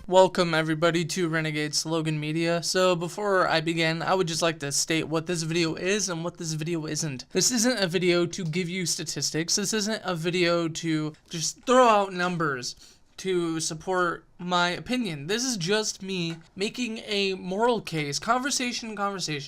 Welcome everybody to Renegade Slogan Media. So before I begin, I would just like to state what this video is and what this video isn't. This isn't a video to give you statistics. This isn't a video to just throw out numbers to support my opinion. This is just me making a moral case, conversation,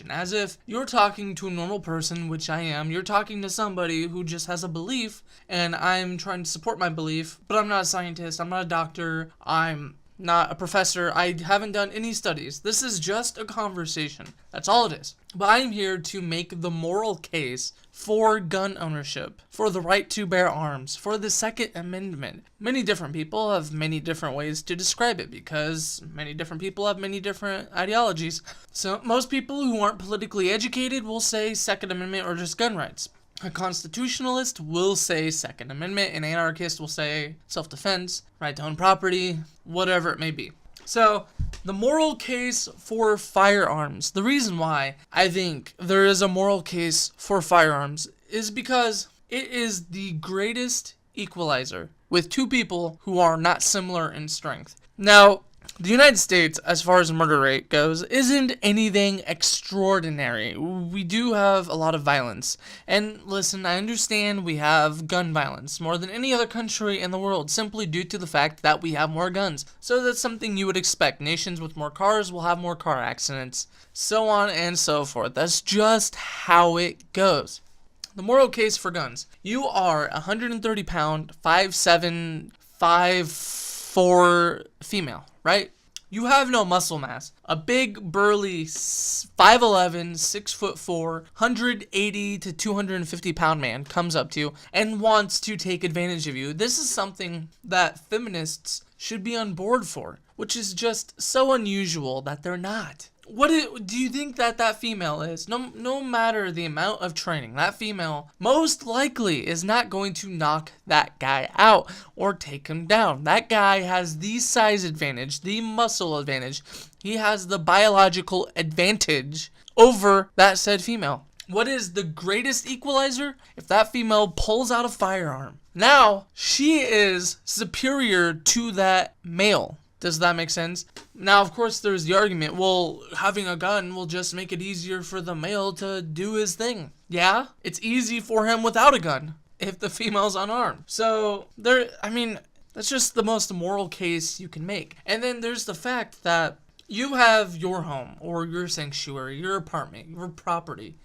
as if you're talking to a normal person, which I am. You're talking to somebody who just has a belief, and I'm trying to support my belief, but I'm not a scientist, I'm not a doctor, I'm not a professor, I haven't done any studies. This is just a conversation. That's all it is. But I'm here to make the moral case for gun ownership, for the right to bear arms, for the Second Amendment. Many different people have many different ways to describe it because many different people have many different ideologies. So most people who aren't politically educated will say Second Amendment or just gun rights. A constitutionalist will say Second Amendment, an anarchist will say self-defense, right to own property, whatever it may be. So, the moral case for firearms. The reason why I think there is a moral case for firearms is because it is the greatest equalizer with two people who are not similar in strength. Now, the United States, as far as murder rate goes, isn't anything extraordinary. We do have a lot of violence. And listen, I understand we have gun violence more than any other country in the world, simply due to the fact that we have more guns. So that's something you would expect. Nations with more cars will have more car accidents, so on and so forth. That's just how it goes. The moral case for guns. You are 130 pound, 5'7", 5'4" female, right? You have no muscle mass. A big, burly, 5'11", 6'4", 180 to 250 pound man comes up to you and wants to take advantage of you. This is something that feminists should be on board for, which is just so unusual that they're not. Do you think that female is? No matter the amount of training, that female most likely is not going to knock that guy out or take him down. That guy has the size advantage, the muscle advantage. He has the biological advantage over that said female. What is the greatest equalizer? If that female pulls out a firearm. Now, she is superior to that male. Does that make sense? Now, of course, there's the argument, well, having a gun will just make it easier for the male to do his thing. Yeah, it's easy for him without a gun if the female's unarmed. So, that's just the most moral case you can make. And then there's the fact that you have your home or your sanctuary, your apartment, your property.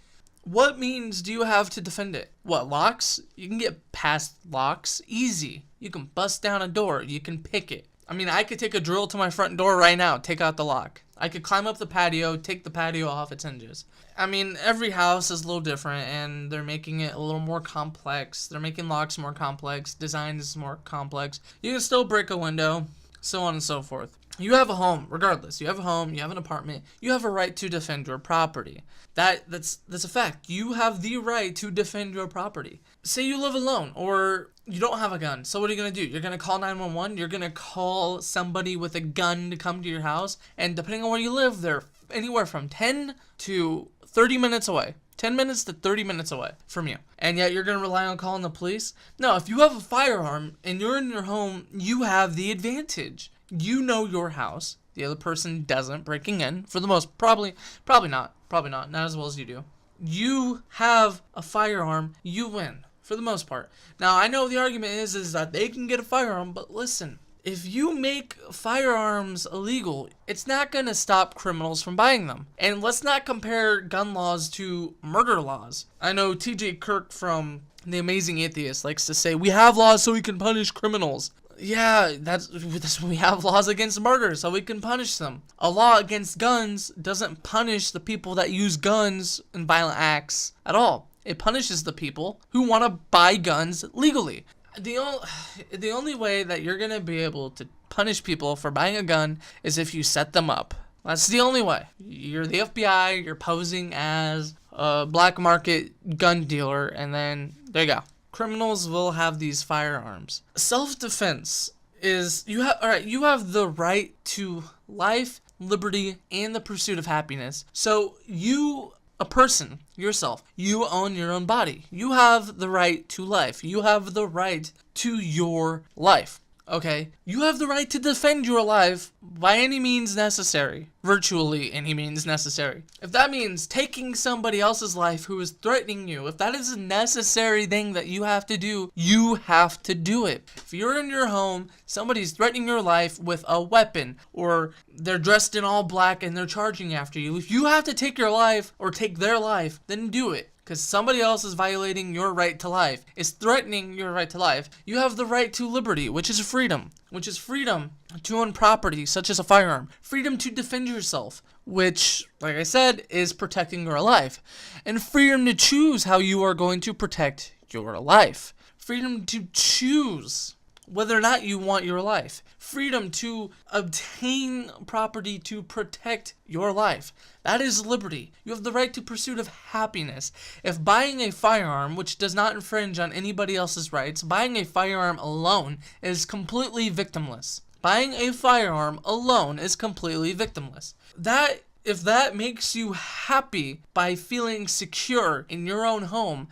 What means do you have to defend it? What, locks? You can get past locks easy. You can bust down a door. You can pick it. I could take a drill to my front door right now, take out the lock. I could climb up the patio, take the patio off its hinges. Every house is a little different, and they're making it a little more complex. They're making locks more complex, designs more complex. You can still break a window, so on and so forth. You have a home, regardless. You have a home, you have an apartment, you have a right to defend your property. That's a fact. You have the right to defend your property. Say you live alone, or you don't have a gun. So what are you going to do? You're going to call 911? You're going to call somebody with a gun to come to your house? And depending on where you live, they're anywhere from 10 to 30 minutes away. 10 minutes to 30 minutes away from you. And yet you're going to rely on calling the police? No, if you have a firearm and you're in your home, you have the advantage. You know your house. The other person doesn't, breaking in. For the most, probably not. Not as well as you do. You have a firearm, you win. For the most part. Now, I know the argument is that they can get a firearm, but listen. If you make firearms illegal, it's not going to stop criminals from buying them. And let's not compare gun laws to murder laws. I know TJ Kirk from The Amazing Atheist likes to say, we have laws so we can punish criminals. Yeah, we have laws against murder so we can punish them. A law against guns doesn't punish the people that use guns in violent acts at all. It punishes the people who want to buy guns legally. The only way that you're going to be able to punish people for buying a gun is if you set them up. That's the only way. You're the FBI, you're posing as a black market gun dealer, and then there you go. Criminals will have these firearms. Self-defense is, you have the right to life, liberty, and the pursuit of happiness. So you, a person, yourself, you own your own body. You have the right to life. You have the right to your life. okay? You have the right to defend your life by any means necessary. Virtually any means necessary. If that means taking somebody else's life who is threatening you, if that is a necessary thing that you have to do, you have to do it. If you're in your home, somebody's threatening your life with a weapon, or they're dressed in all black and they're charging after you, if you have to take your life or take their life, then do it. Because somebody else is violating your right to life, is threatening your right to life. You have the right to liberty, which is freedom to own property, such as a firearm. Freedom to defend yourself, which, like I said, is protecting your life. And freedom to choose how you are going to protect your life. Freedom to choose whether or not you want your life. Freedom to obtain property to protect your life. That is liberty. You have the right to pursuit of happiness. If buying a firearm, which does not infringe on anybody else's rights, buying a firearm alone is completely victimless. Buying a firearm alone is completely victimless. If that makes you happy by feeling secure in your own home,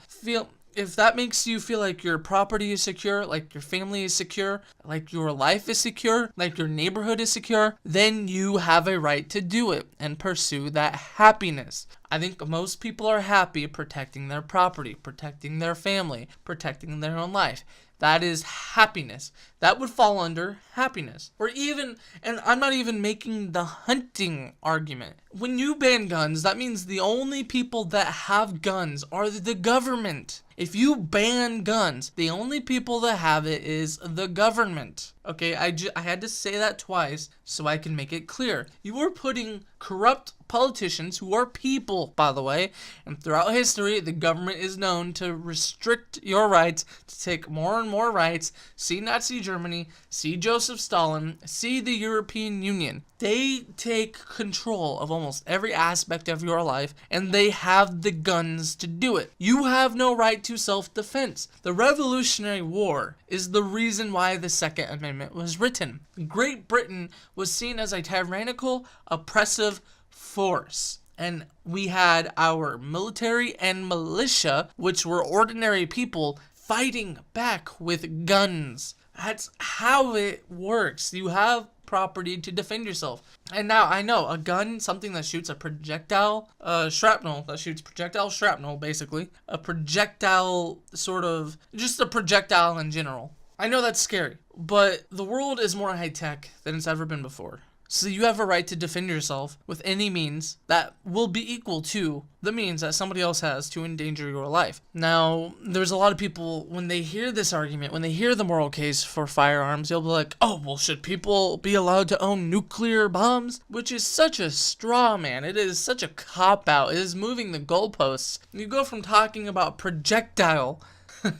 if that makes you feel like your property is secure, like your family is secure, like your life is secure, like your neighborhood is secure, then you have a right to do it and pursue that happiness. I think most people are happy protecting their property, protecting their family, protecting their own life. That is happiness. That would fall under happiness. Or even, and I'm not even making the hunting argument. When you ban guns, that means the only people that have guns are the government. If you ban guns, the only people that have it is the government. Okay, I had to say that twice so I can make it clear. You are putting corrupt politicians, who are people, by the way, and throughout history, the government is known to restrict your rights, to take more and more rights. See Nazi Germany, see Joseph Stalin, see the European Union. They take control of almost every aspect of your life, and they have the guns to do it. You have no right to self-defense. The Revolutionary War is the reason why the Second Amendment was written. Great Britain was seen as a tyrannical, oppressive force. And we had our military and militia, which were ordinary people, fighting back with guns. That's how it works. You have property to defend yourself. And now I know a gun, something that shoots a projectile, shrapnel, that shoots projectile shrapnel, basically. A projectile just a projectile in general. I know that's scary, but the world is more high tech than it's ever been before. So you have a right to defend yourself with any means that will be equal to the means that somebody else has to endanger your life. Now, there's a lot of people, when they hear this argument, when they hear the moral case for firearms, they'll be like, oh, well, should people be allowed to own nuclear bombs? Which is such a straw man. It is such a cop-out. It is moving the goalposts. You go from talking about projectile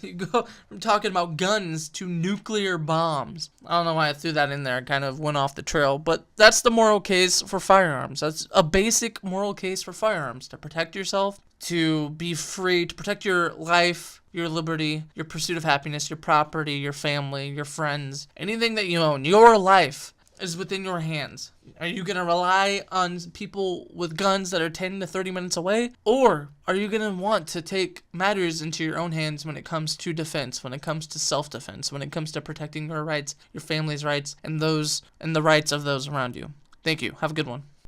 you go from talking about guns to nuclear bombs. I don't know why I threw that in there. I kind of went off the trail. But that's the moral case for firearms. That's a basic moral case for firearms. To protect yourself, to be free, to protect your life, your liberty, your pursuit of happiness, your property, your family, your friends, anything that you own. Your life is within your hands. Are you going to rely on people with guns that are 10 to 30 minutes away? Or are you going to want to take matters into your own hands when it comes to defense, when it comes to self-defense, when it comes to protecting your rights, your family's rights, and the rights of those around you? Thank you. Have a good one.